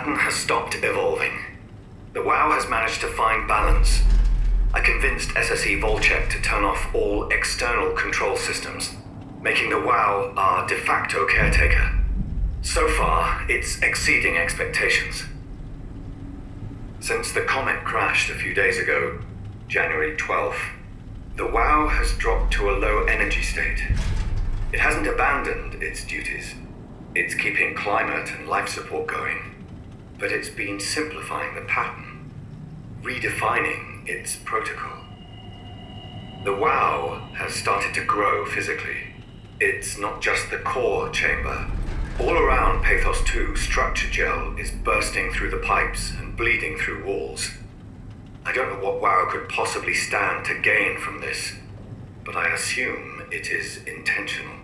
pattern has stopped evolving. The WoW has managed to find balance. I convinced SSE Volcheck to turn off all external control systems, making the WoW our de facto caretaker. So far, it's exceeding expectations. Since the comet crashed a few days ago, January 12th, the WoW has dropped to a low energy state. It hasn't abandoned its duties. It's keeping climate and life support going. But it's been simplifying the pattern, redefining its protocol. The WoW has started to grow physically. It's not just the core chamber. All around Pathos 2, structure gel is bursting through the pipes and bleeding through walls. I don't know what WoW could possibly stand to gain from this, but I assume it is intentional.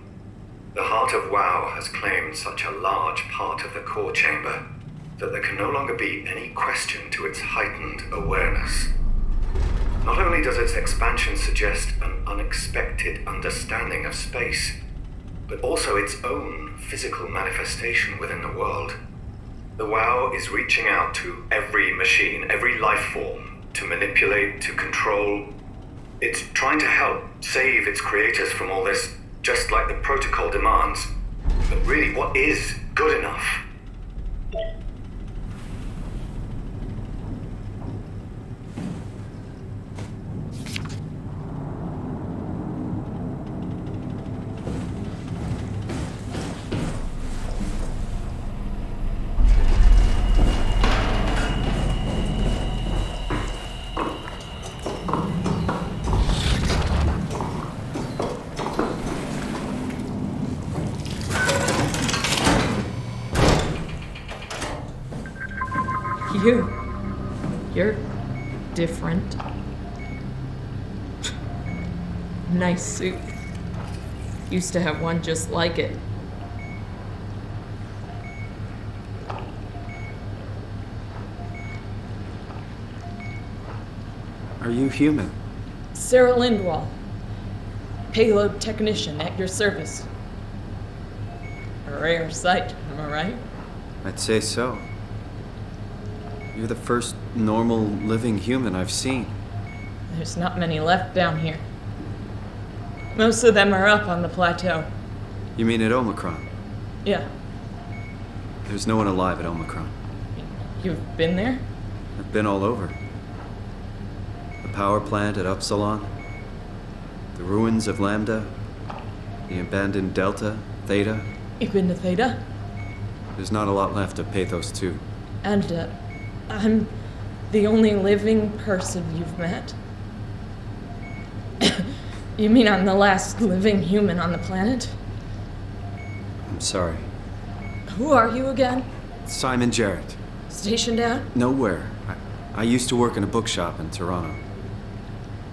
The heart of WoW has claimed such a large part of the core chamber that there can no longer be any question to its heightened awareness. Not only does its expansion suggest an unexpected understanding of space, but also its own physical manifestation within the world. The WoW is reaching out to every machine, every life form, to manipulate, to control. It's trying to help save its creators from all this, just like the protocol demands. But really, what is good enough? You're different. Nice suit. Used to have one just like it. Are you human? Sarah Lindwall. Payload technician at your service. A rare sight, am I right? I'd say so. You're the first normal living human I've seen. There's not many left down here. Most of them are up on the plateau. You mean at Omicron? Yeah. There's no one alive at Omicron. You've been there? I've been all over. The power plant at Upsilon, the ruins of Lambda, the abandoned Delta, Theta. You've been to Theta? There's not a lot left of Pathos 2. And, I'm the only living person you've met? You mean I'm the last living human on the planet? I'm sorry. Who are you again? Simon Jarrett. Stationed out? Nowhere. I used to work in a bookshop in Toronto.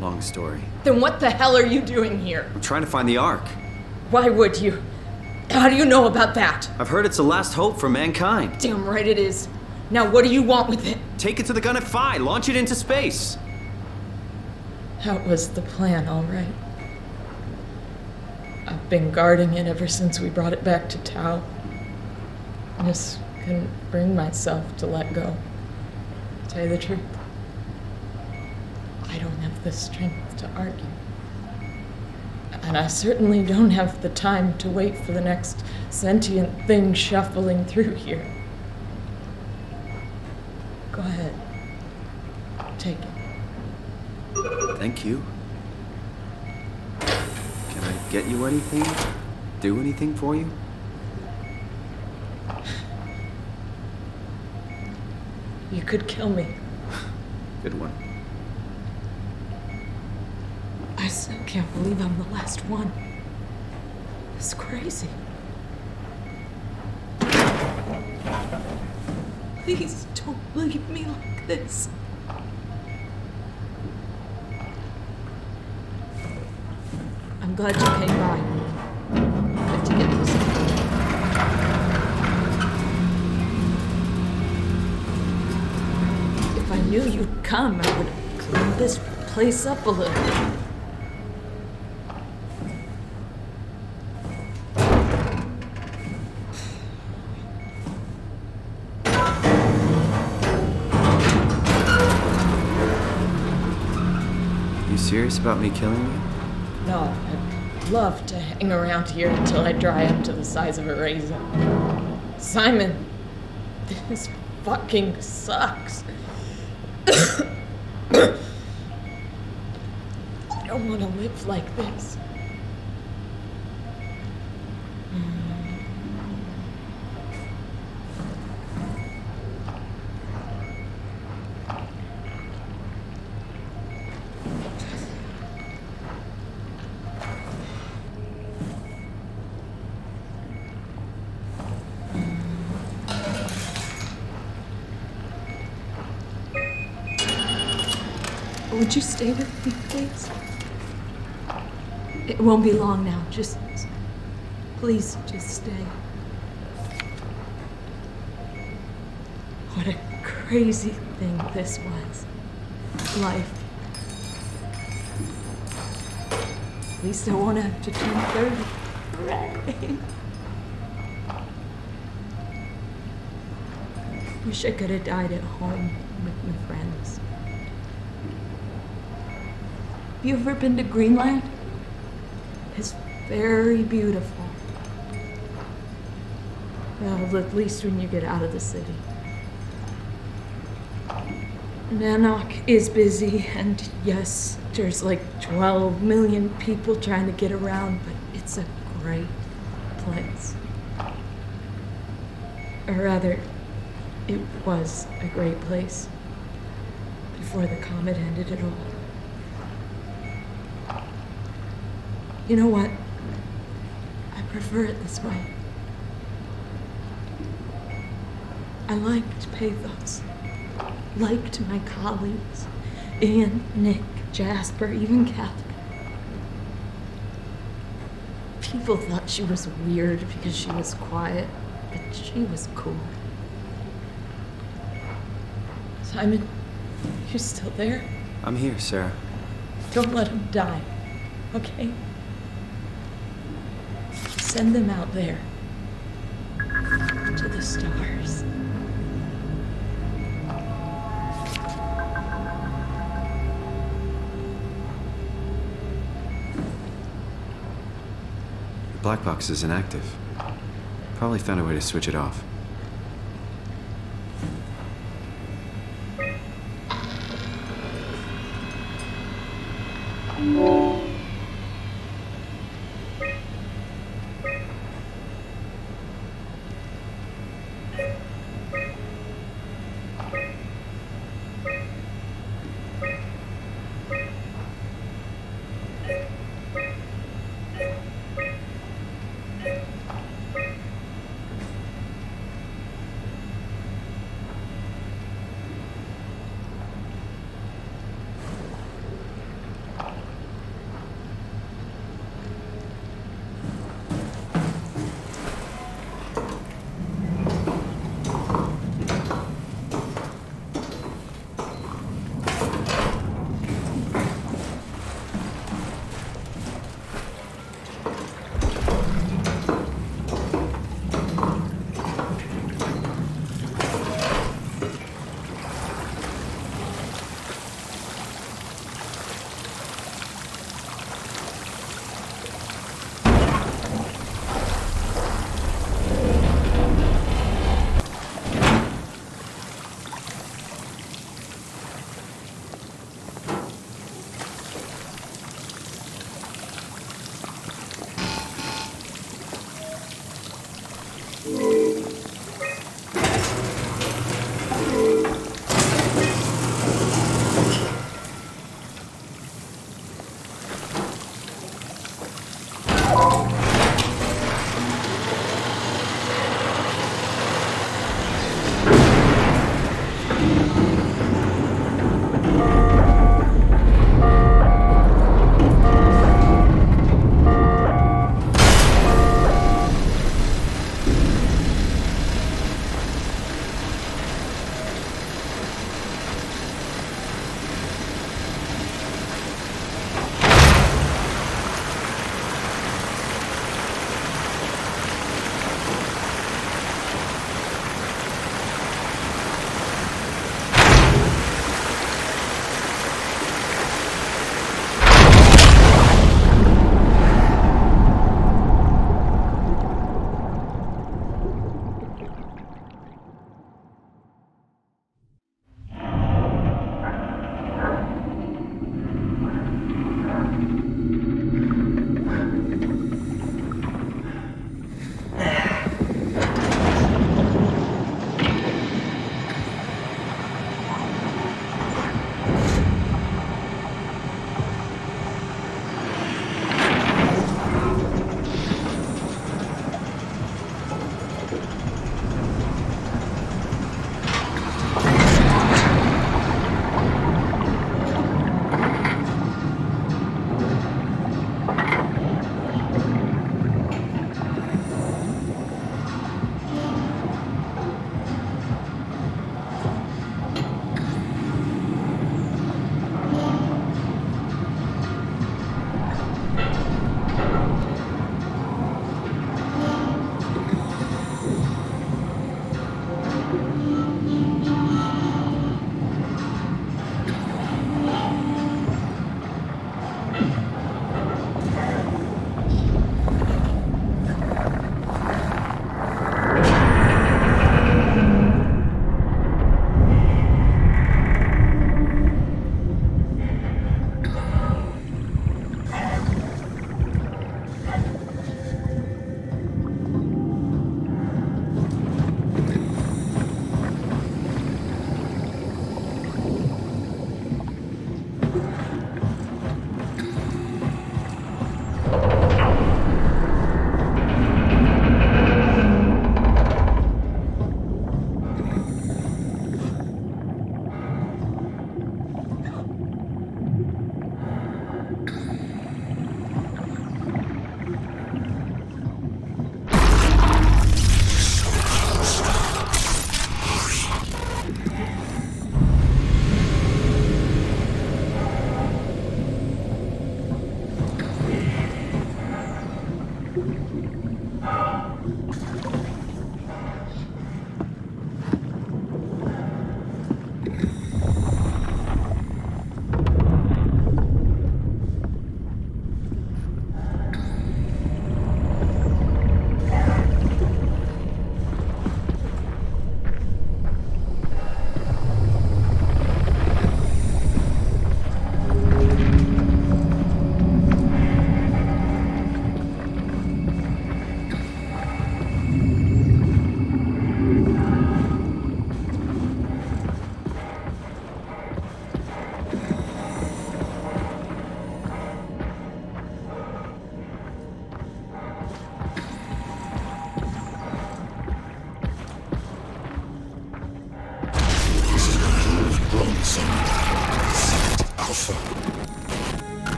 Long story. Then what the hell are you doing here? I'm trying to find the Ark. Why would you? How do you know about that? I've heard it's the last hope for mankind. Damn right it is. Now what do you want with it? Take it to the Gun at Phi. Launch it into space. That was the plan, all right. I've been guarding it ever since we brought it back to Tau. I just couldn't bring myself to let go. To tell you the truth, I don't have the strength to argue. And I certainly don't have the time to wait for the next sentient thing shuffling through here. Go ahead. Take it. Thank you. Can I get you anything? Do anything for you? You could kill me. Good one. I still can't believe I'm the last one. It's crazy. Please don't leave me like this. I'm glad you came by. Good to get this. If I knew you'd come, I would have cleaned this place up a little. You serious about me killing you? No, I'd love to hang around here until I dry up to the size of a raisin. Simon, this fucking sucks. I don't want to live like this. Would you stay with me, please? It won't be long now. Please, just stay. What a crazy thing this was. Life. At least I won't have to turn 30. Hooray! Wish I could have died at home with my friends. Have you ever been to Greenland? It's very beautiful. Well, at least when you get out of the city. Nanook is busy, and yes, there's like 12 million people trying to get around, but it's a great place. Or rather, it was a great place before the comet ended it all. You know what? I prefer it this way. I liked pathos. Liked my colleagues. Ian, Nick, Jasper, even Catherine. People thought she was weird because she was quiet, but she was cool. Simon, you're still there? I'm here, Sarah. Don't let him die, okay? Send them out there. To the stars. The black box is inactive. Probably found a way to switch it off.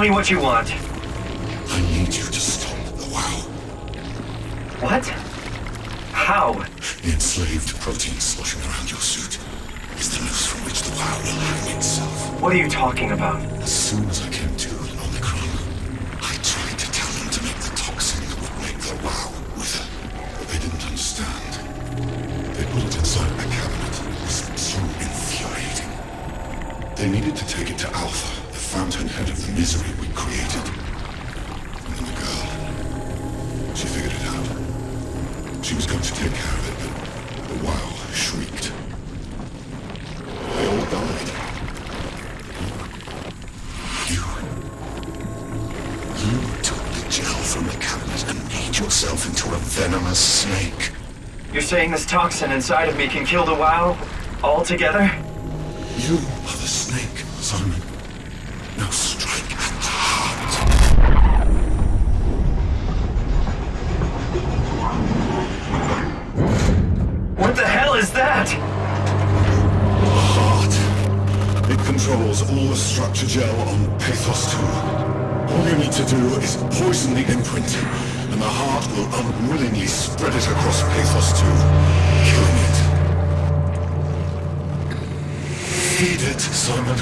me what you want. I need you to stop the WoW. What? How? The enslaved protein sloshing around your suit is the noose from which the WoW will hang itself. What are you talking about? As soon as I came to Omicron, I tried to tell them to make the toxin that would make the WoW wither, but they didn't understand. They put it inside a cabinet. It was so infuriating. They needed to take it to Alpha, the fountainhead of the misery we created. And then the girl, she figured it out. She was going to take care of it, but the WoW shrieked. They all died. You took the gel from the cabinet and made yourself into a venomous snake. You're saying this toxin inside of me can kill the WoW altogether? You are the snake, Simon. Now strike at the heart. What the hell is that? The heart. It controls all the structure gel on Pathos 2. All you need to do is poison the imprint, and the heart will unwillingly spread it across Pathos 2, killing it. Feed it, Simon.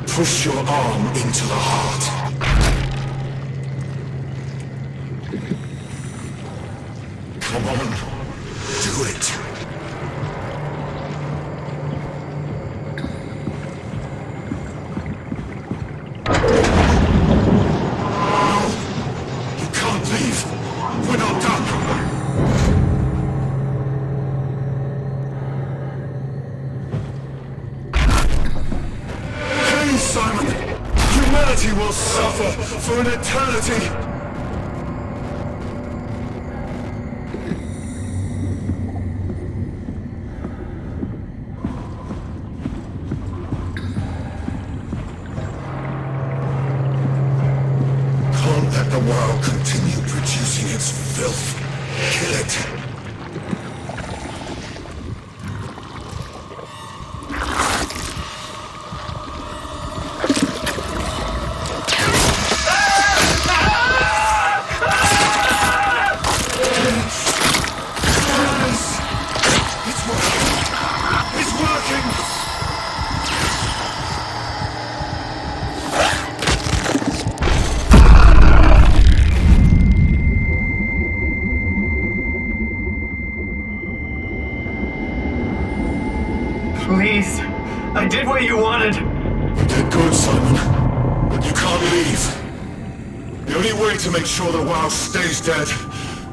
Push your arm into the heart. Come on, do it. Will suffer for an eternity. Can't let the WoW continue producing its filth. Kill it. Please, I did what you wanted. You did good, Simon. But you can't leave. The only way to make sure the WoW stays dead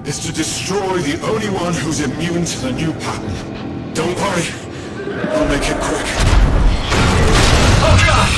is to destroy the only one who's immune to the new pattern. Don't worry. I'll make it quick. Oh, God!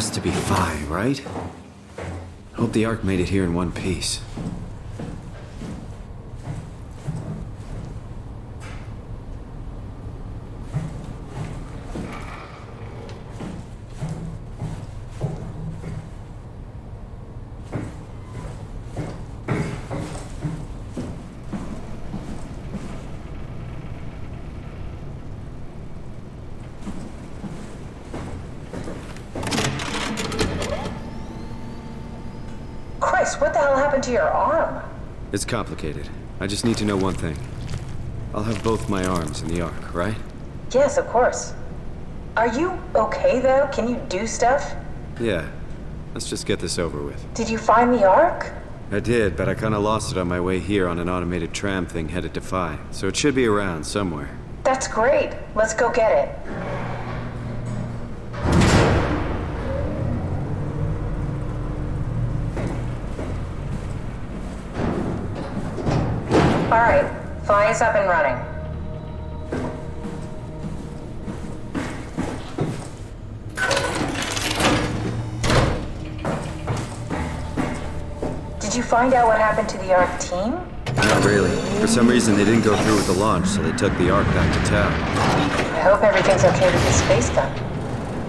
has to be Phi, right? Hope the Ark made it here in one piece. What the hell happened to your arm? It's complicated. I just need to know one thing. I'll have both my arms in the Ark, right? Yes, of course. Are you okay, though? Can you do stuff? Yeah. Let's just get this over with. Did you find the Ark? I did, but I kinda lost it on my way here on an automated tram thing headed to Phi, so it should be around somewhere. That's great. Let's go get it. All right, Phi is up and running. Did you find out what happened to the Ark team? Not really. For some reason, they didn't go through with the launch, so they took the Ark back to town. I hope everything's okay with the space gun.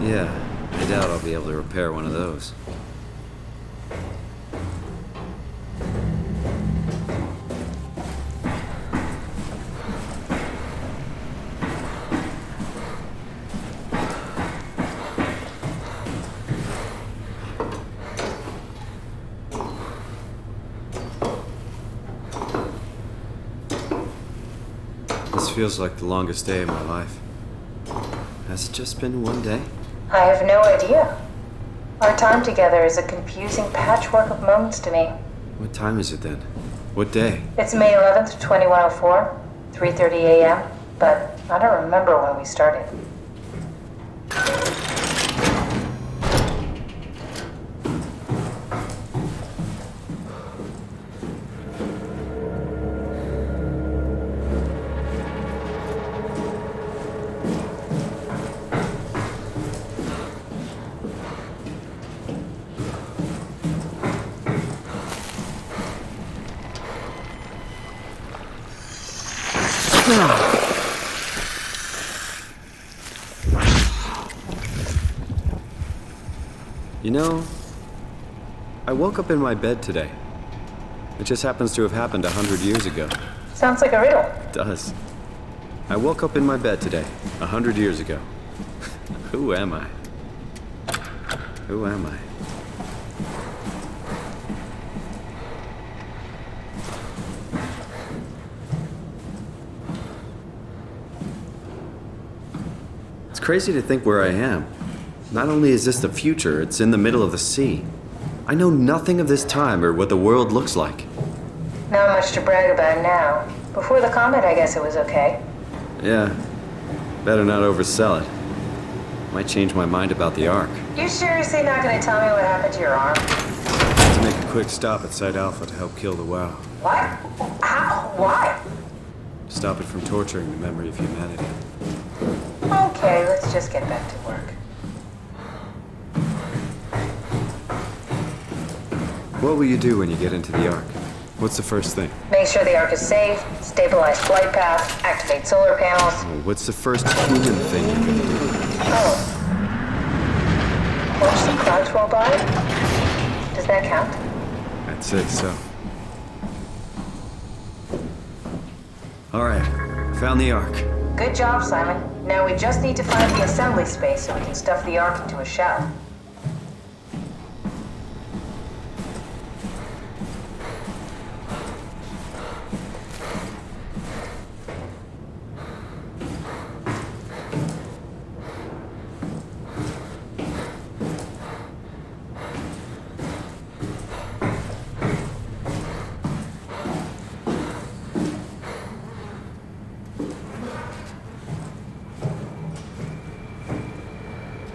Yeah, I doubt I'll be able to repair one of those. This feels like the longest day of my life. Has it just been one day? I have no idea. Our time together is a confusing patchwork of moments to me. What time is it then? What day? It's May 11th, 2104, 3:30 a.m., but I don't remember when we started. You know, I woke up in my bed today. It just happens to have happened 100 years ago. Sounds like a riddle. It does. I woke up in my bed today, 100 years ago. Who am I? Who am I? It's crazy to think where I am. Not only is this the future, it's in the middle of the sea. I know nothing of this time or what the world looks like. Not much to brag about now. Before the comet, I guess it was okay. Yeah, better not oversell it. Might change my mind about the Ark. You seriously not gonna tell me what happened to your arm? To make a quick stop at Site Alpha to help kill the WoW. What? How? Why? Stop it from torturing the memory of humanity. Okay, let's just get back to work. What will you do when you get into the Ark? What's the first thing? Make sure the Ark is safe, stabilize flight path, activate solar panels. Oh, what's the first human thing you're gonna do? Oh. Watch the clouds roll by? Does that count? I'd say so. All right, found the Ark. Good job, Simon. Now we just need to find the assembly space so we can stuff the Ark into a shell.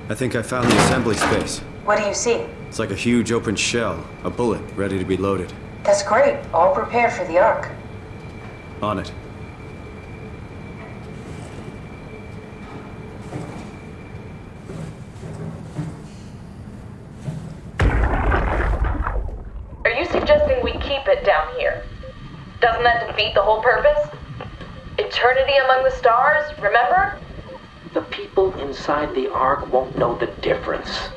I think I found the assembly space. What do you see? It's like a huge open shell, a bullet ready to be loaded. That's great. All prepared for the Ark. On it. down here. Doesn't that defeat the whole purpose? Eternity among the stars, remember? The people inside the Ark won't know the difference.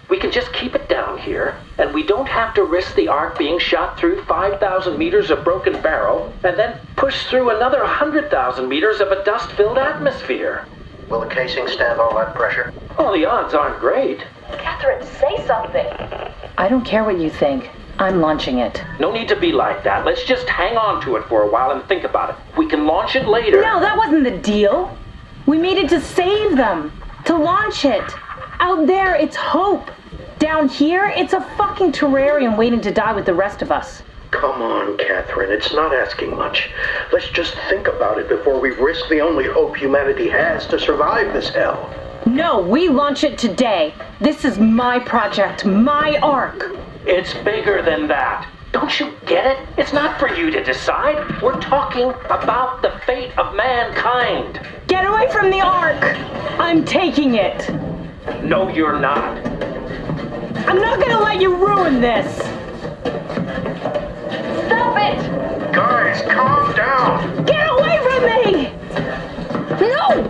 We can just keep it down here, and we don't have to risk the Ark being shot through 5,000 meters of broken barrow, and then push through another 100,000 meters of a dust-filled atmosphere. Will the casing stand all that pressure? Well, the odds aren't great. Catherine, say something. I don't care what you think. I'm launching it. No need to be like that. Let's just hang on to it for a while and think about it. We can launch it later. No, that wasn't the deal. We made it to save them. To launch it. Out there, it's hope. Down here, it's a fucking terrarium waiting to die with the rest of us. Come on, Catherine. It's not asking much. Let's just think about it before we risk the only hope humanity has to survive this hell. No, we launch it today. This is my project, my Ark. It's bigger than that. Don't you get it? It's not for you to decide. We're talking about the fate of mankind. Get away from the Ark! I'm taking it. No, you're not. I'm not gonna let you ruin this. Stop it! Guys, calm down. Get away from me! No!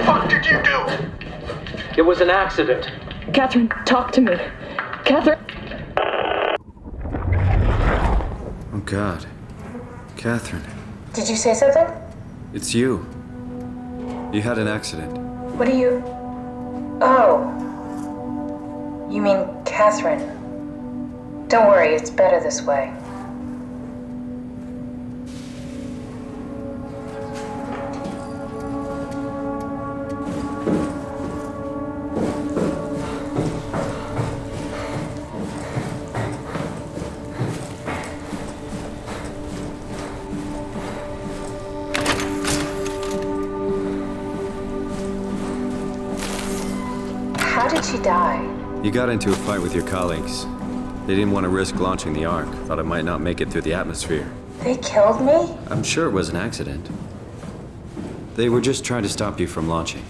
What did you do? It was an accident. Catherine, talk to me. Catherine. Oh, God. Catherine, Did you say something? it's you. You had an accident. What do you... Oh. You mean Catherine. Don't worry, it's better this way. How did she die? You got into a fight with your colleagues. They didn't want to risk launching the Ark. Thought it might not make it through the atmosphere. They killed me? I'm sure it was an accident. They were just trying to stop you from launching.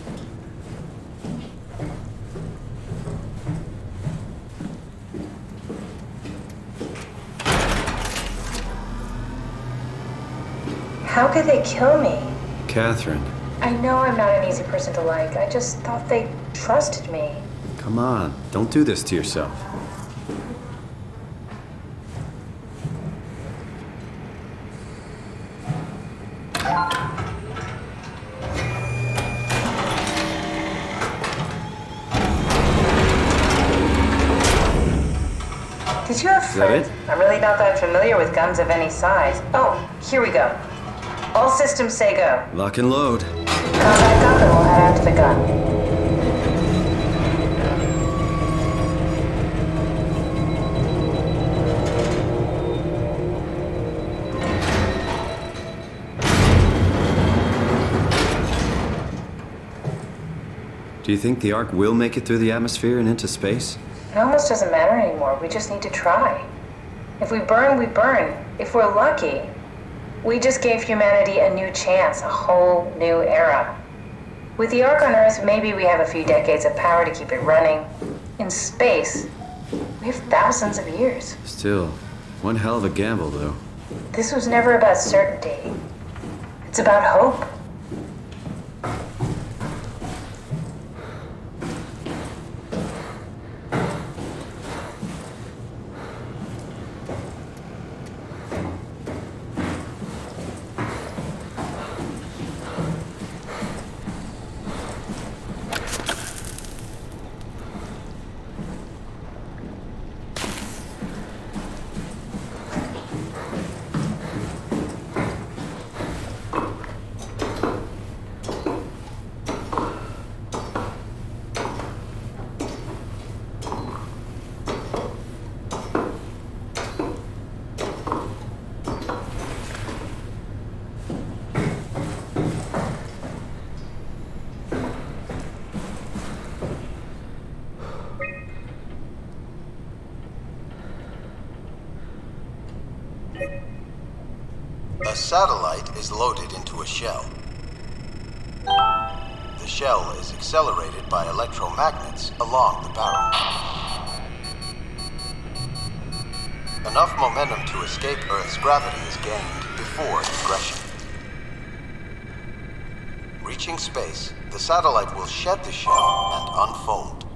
How could they kill me? Catherine, I know I'm not an easy person to like. I just thought they trusted me. come on. Don't do this to yourself. Did you have that friends? it? I'm really not that familiar with guns of any size. Oh, here we go. All systems say go. Lock and load. Combat gun, and we'll head out to the gun. Do you think the Ark will make it through the atmosphere and into space? It almost doesn't matter anymore. We just need to try. If we burn, we burn. If we're lucky, we just gave humanity a new chance, a whole new era. With the Ark on Earth, maybe we have a few decades of power to keep it running. In space, we have thousands of years. Still, one hell of a gamble, though. This was never about certainty. It's about hope. A satellite is loaded into a shell. The shell is accelerated by electromagnets along the barrel. Enough momentum to escape Earth's gravity is gained before digression. Reaching space, the satellite will shed the shell and unfold.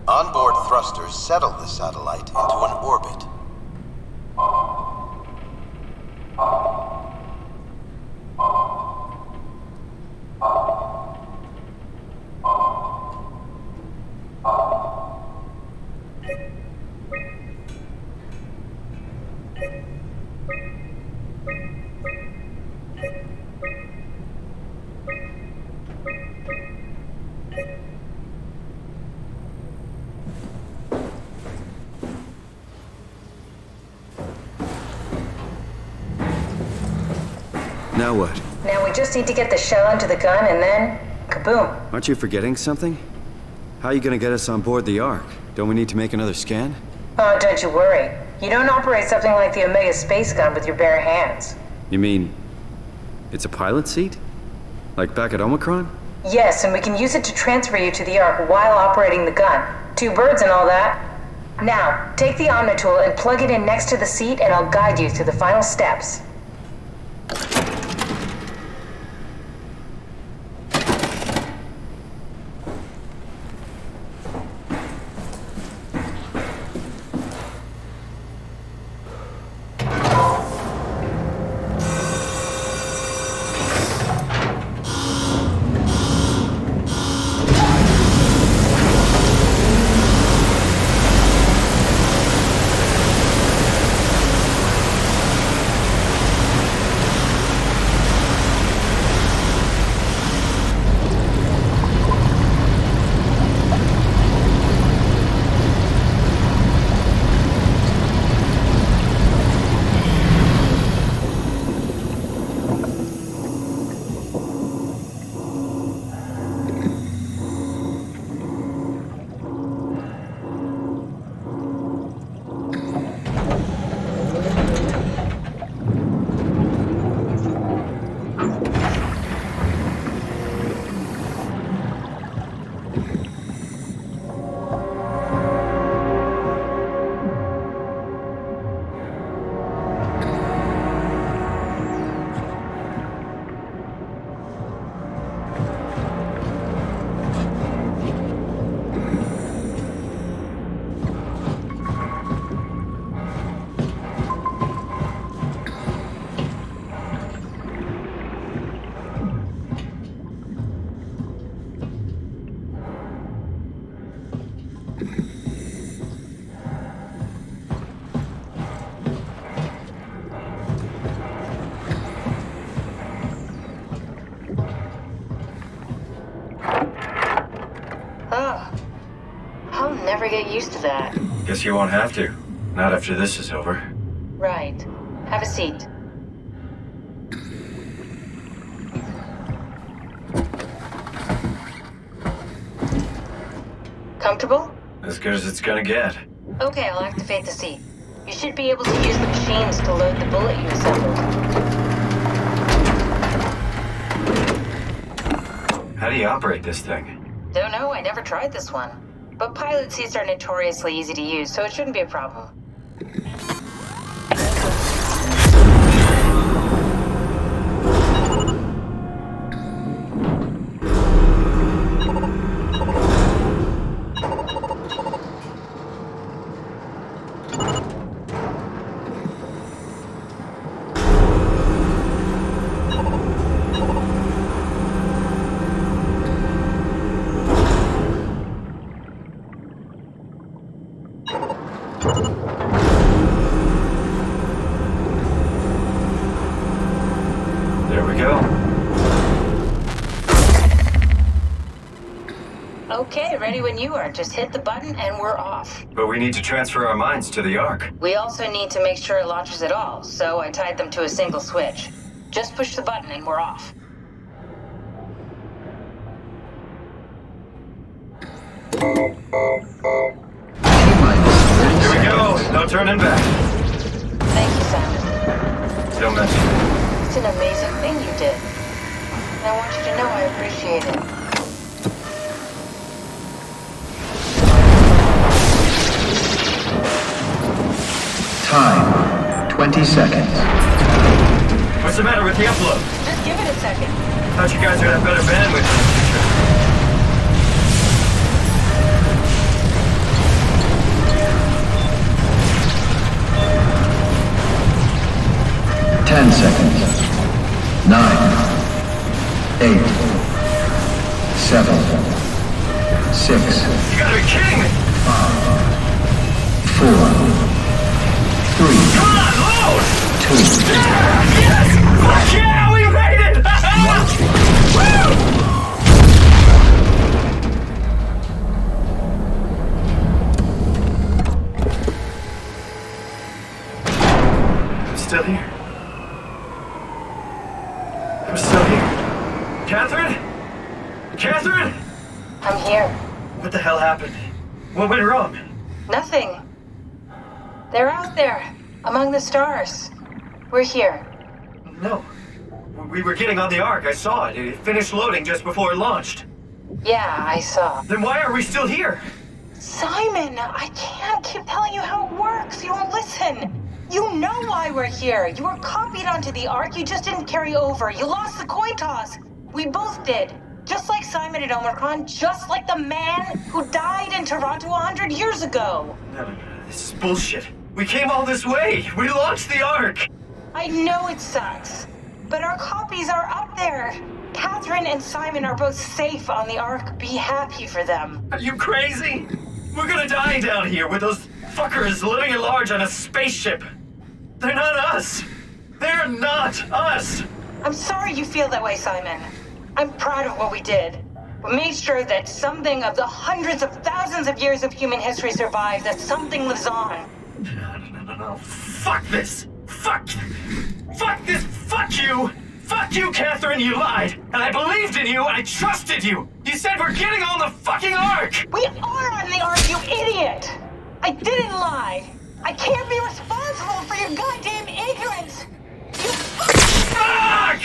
Onboard thrusters settle the satellite into an orbit. Now what? Now we just need to get the shell into the gun and then, kaboom. Aren't you forgetting something? How are you gonna get us on board the Ark? Don't we need to make another scan? Oh, don't you worry. You don't operate something like the Omega space gun with your bare hands. You mean it's a pilot seat? Like back at Omicron? Yes, and we can use it to transfer you to the Ark while operating the gun. 2 birds and all that. Now, take the Omnitool and plug it in next to the seat and I'll guide you through the final steps. I'll never get used to that. Guess you won't have to. Not after this is over. Right. Have a seat. Comfortable? As good as it's gonna get. Okay, I'll activate the seat. You should be able to use the machines to load the bullet you assembled. How do you operate this thing? Don't know, I never tried this one. But pilot seats are notoriously easy to use, so it shouldn't be a problem. There we go. Okay, ready when you are. Just hit the button and we're off. But we need to transfer our minds to the Ark. We also need to make sure it launches at all, so I tied them to a single switch. Just push the button and we're off. Here we go. No turning back. Thank you, Simon. Don't mention it. It's an amazing thing you did. And I want you to know I appreciate it. Time, 20 seconds. What's the matter with the upload? Just give it a second. Thought you guys would have better bandwidth in the future. 10 seconds. 9, 8, 7, 6. You gotta be kidding me! 5, 4, 3. Come on, load! 2. Yes! Fuck yeah, we made it! Woo! I'm still here. I'm still here. Catherine? Catherine? I'm here. What the hell happened? What went wrong? Nothing. They're out there, among the stars. We're here. No. We were getting on the Ark. I saw it. It finished loading just before it launched. Yeah, I saw. Then why are we still here? Simon, I can't keep telling you how it works. You won't listen. You know why we're here. You were copied onto the Ark. You just didn't carry over. You lost the coin toss. We both did. Just like Simon at Omicron, just like the man who died in Toronto 100 years ago. No. This is bullshit. We came all this way. We launched the Ark. I know it sucks, but our copies are up there. Catherine and Simon are both safe on the Ark. Be happy for them. Are you crazy? We're gonna die down here with those fuckers living at large on a spaceship. They're not us. They're not us. I'm sorry you feel that way, Simon. I'm proud of what we did. We made sure that something of the hundreds of thousands of years of human history survived, that something lives on. No. Fuck this. Fuck this. Fuck you. Fuck you, Catherine. You lied. And I believed in you. I trusted you. You said we're getting on the fucking Ark. We are on the Ark, you idiot. I didn't lie. I can't be responsible for your goddamn ignorance. You fuck!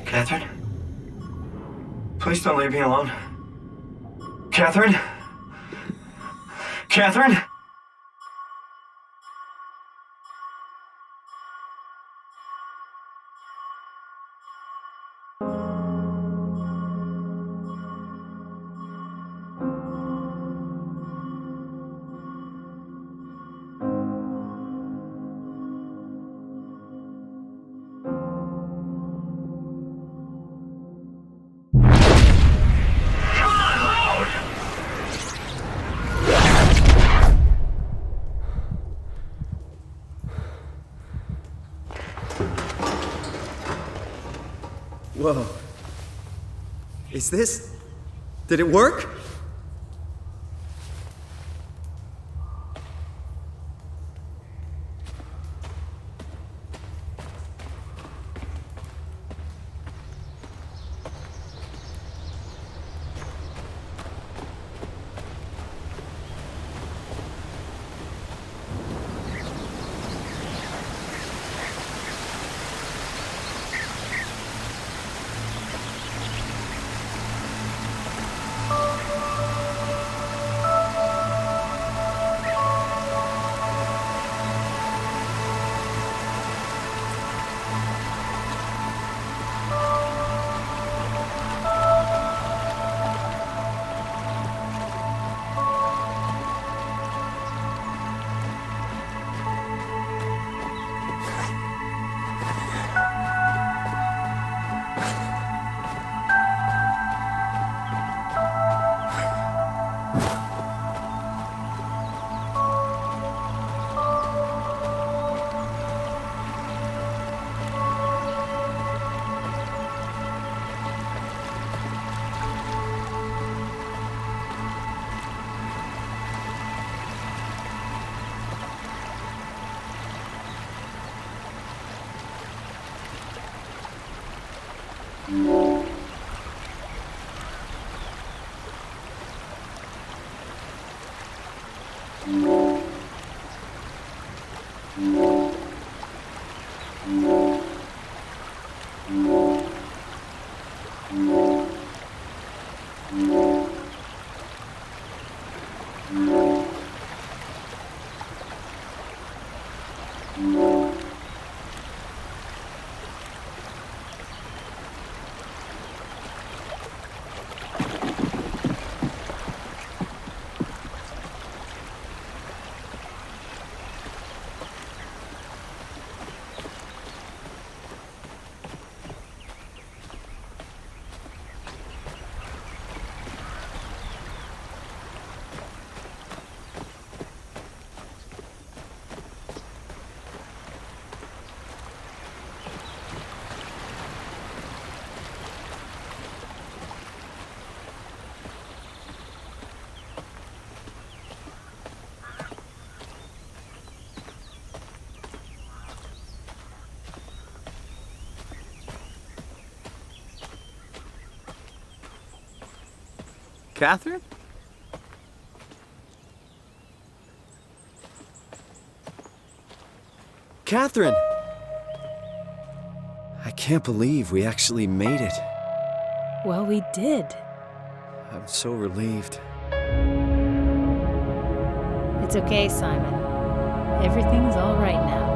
Catherine? Please don't leave me alone. Catherine? Catherine? Whoa. Is this... Did it work? Catherine? Catherine! I can't believe we actually made it. Well, we did. I'm so relieved. It's okay, Simon. Everything's all right now.